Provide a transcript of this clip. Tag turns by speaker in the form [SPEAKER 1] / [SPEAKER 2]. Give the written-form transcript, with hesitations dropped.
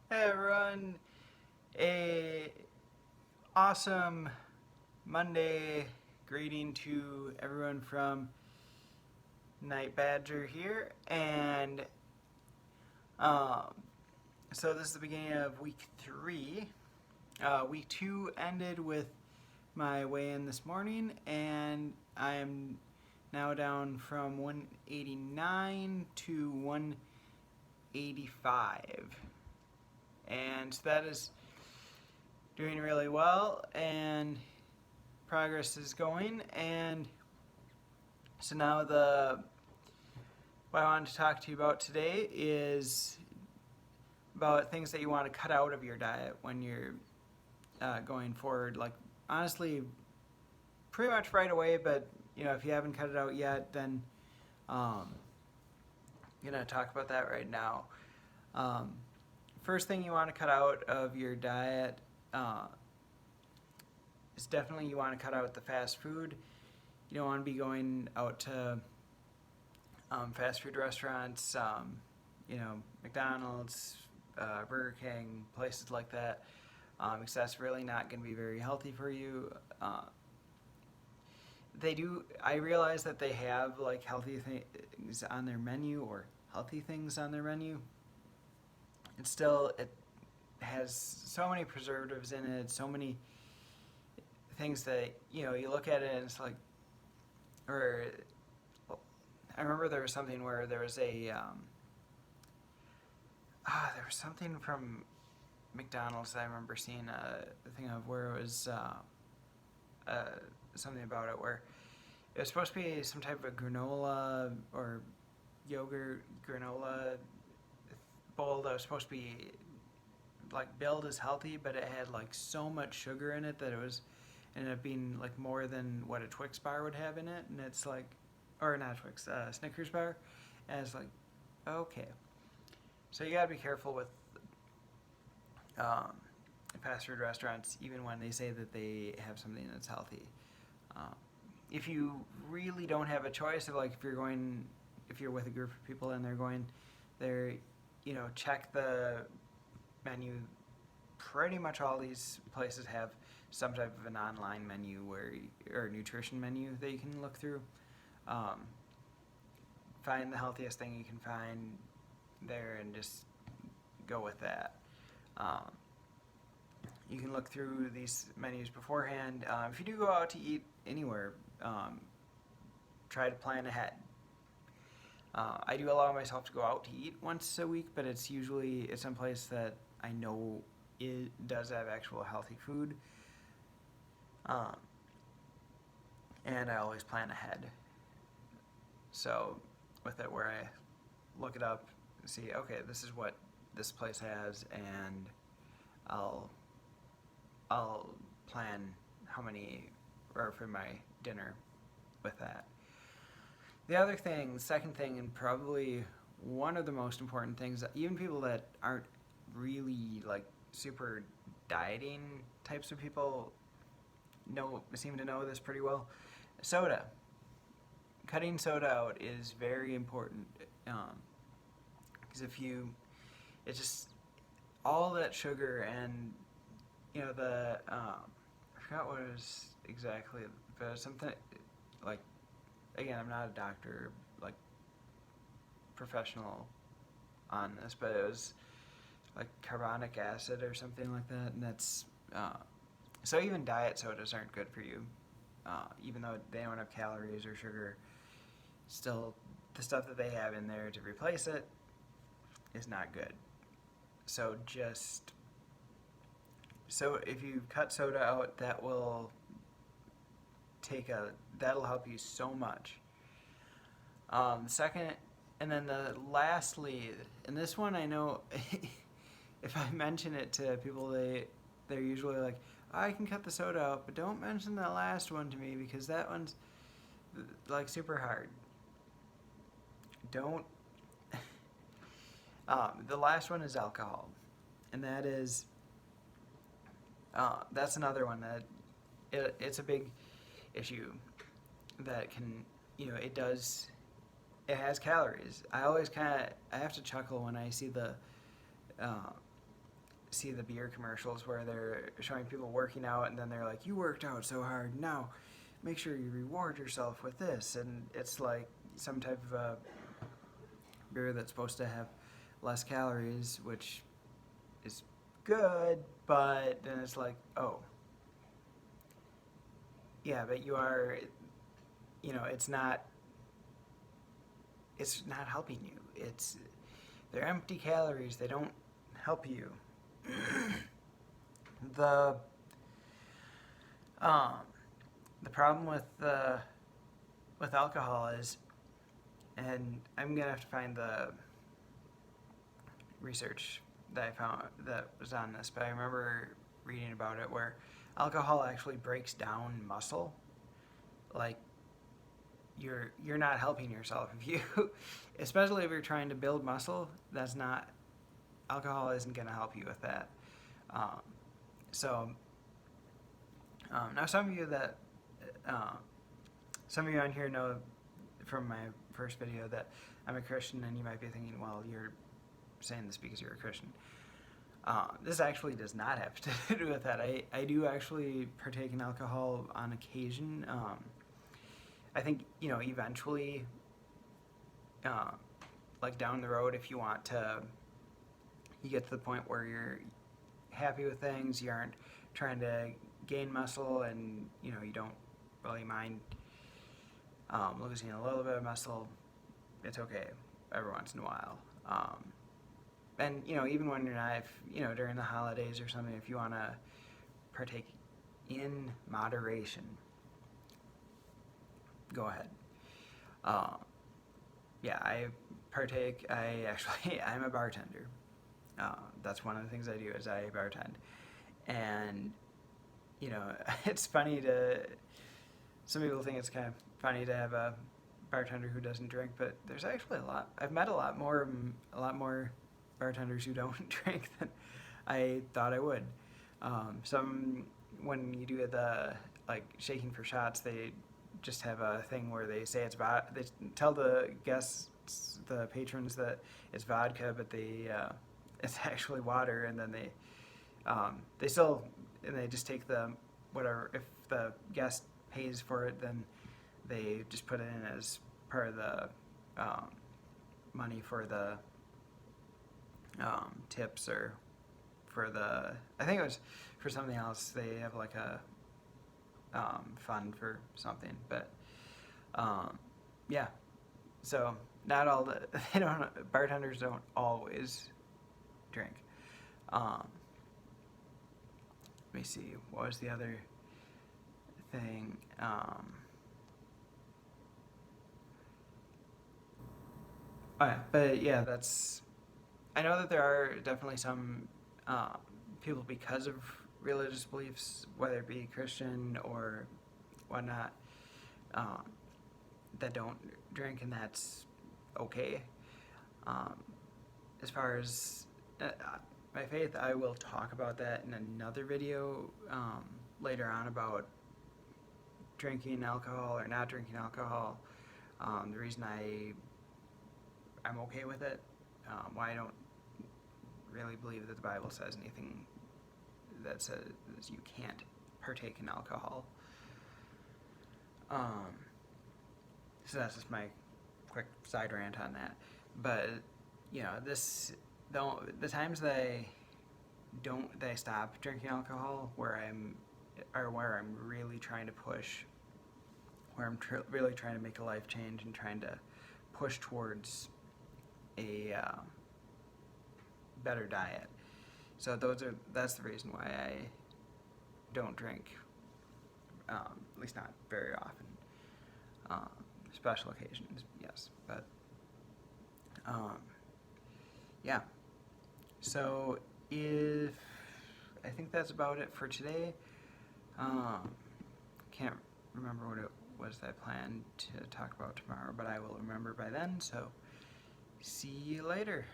[SPEAKER 1] Hey everyone, a awesome Monday greeting to everyone from Night Badger here, and um, so this is the beginning of week 3. Week 2 ended with my weigh-in this morning, and I am now down from 189 to 185, and so that is doing really well, and progress is going. And so now what I wanted to talk to you about today is about things that you want to cut out of your diet when you're going forward. Like, honestly, pretty much right away, but if you haven't cut it out yet, then um, I'm gonna talk about that right now. Um, First thing you want to cut out of your diet uh, is definitely you want to cut out the fast food. You don't want to be going out to fast food restaurants, McDonald's, Burger King, places like that, because that's really not going to be very healthy for you. I realize that they have like healthy things on their menu or healthy things on their menu. It has so many preservatives in it, so many things that, you look at it and it's like, or I remember there was something where there was there was something from McDonald's that I remember seeing a thing of where it was uh, something about it where it was supposed to be some type of granola or yogurt granola bowl that was supposed to be like billed as healthy, but it had like so much sugar in it that it was ended up being like more than what a Twix bar would have in it, and it's like, or not Twix, Snickers bar, and it's like, okay, so you gotta be careful with um, fast food restaurants, even when they say that they have something that's healthy. Um, if you really don't have a choice, of like if you're with a group of people and they're going, they're, check the menu. Pretty much all these places have some type of an online menu or nutrition menu that you can look through. Um, find the healthiest thing you can find there and just go with that. Um, you can look through these menus beforehand. If you do go out to eat anywhere, try to plan ahead. I do allow myself to go out to eat once a week, but it's usually at some place that I know it does have actual healthy food, um, and I always plan ahead. So with it, where I look it up, see, okay, this is what this place has, and I'll I'll plan how many or for my dinner with that. The second thing, and probably one of the most important things, even people that aren't really like super dieting types of people seem to know this pretty well. Soda. Cutting soda out is very important because it's just all that sugar and I forgot what it was exactly, but something like, again, I'm not a doctor, like professional on this, but it was like carbonic acid or something like that, and that's so even diet sodas aren't good for you, even though they don't have calories or sugar. Still, the stuff that they have in there to replace it is not good. So if you cut soda out, that'll help you so much. Second, and then lastly, and this one I know, if I mention it to people, they're usually like, oh, I can cut the soda out, but don't mention that last one to me because that one's like super hard. Don't. The last one is alcohol, and that's another one that it's a big issue that can, it has calories. I always I have to chuckle when I see uh, see the beer commercials where they're showing people working out, and then they're like, "You worked out so hard, now make sure you reward yourself with this," and it's like some type of a beer that's supposed to have less calories, which is good, but then it's like, oh, yeah, but you are, it's not helping you. They're empty calories. They don't help you. the the problem with alcohol is, and I'm gonna have to find the research that I found that was on this, but I remember reading about it where alcohol actually breaks down muscle. Like, you're not helping yourself if you, especially if you're trying to build muscle. Alcohol isn't going to help you with that. Now some of you on here know from my first video that I'm a Christian, and you might be thinking, well, you're saying this because you're a Christian. This actually does not have to do with that. I do actually partake in alcohol on occasion. I think, eventually, like down the road, if you get to the point where you're happy with things, you aren't trying to gain muscle, and, you don't really mind losing a little bit of muscle, it's okay every once in a while. And, even when you're not, during the holidays or something, if you want to partake in moderation, go ahead. Yeah, I partake. I'm a bartender. That's one of the things I do, is I bartend. And, it's funny some people think it's kind of funny to have a bartender who doesn't drink, but there's actually I've met a lot more bartenders who don't drink than I thought I would. When you do the, shaking for shots, they just have a thing where they say they tell the guests, the patrons, that it's vodka, but it's actually water, and then they just take whatever, if the guest pays for it, then they just put it in as part of the money for the tips, or I think it was for something else. They have like a fund for something, but yeah. So not all bartenders don't always drink. Let me see, what was the other thing? But yeah, I know that there are definitely some people, because of religious beliefs, whether it be Christian or whatnot, that don't drink, and that's okay. As far as my faith, I will talk about that in another video later on, about drinking alcohol or not drinking alcohol. The reason I'm okay with it, why I don't really believe that the Bible says anything that says you can't partake in alcohol. So that's just my quick side rant on that. But the times that I stop drinking alcohol, where I'm really trying to push, where I'm really trying to make a life change and trying to push towards a better diet. So that's the reason why I don't drink, at least not very often. Special occasions, yes, but yeah. So I think that's about it for today. Can't remember what it was that I planned to talk about tomorrow, but I will remember by then. So see you later.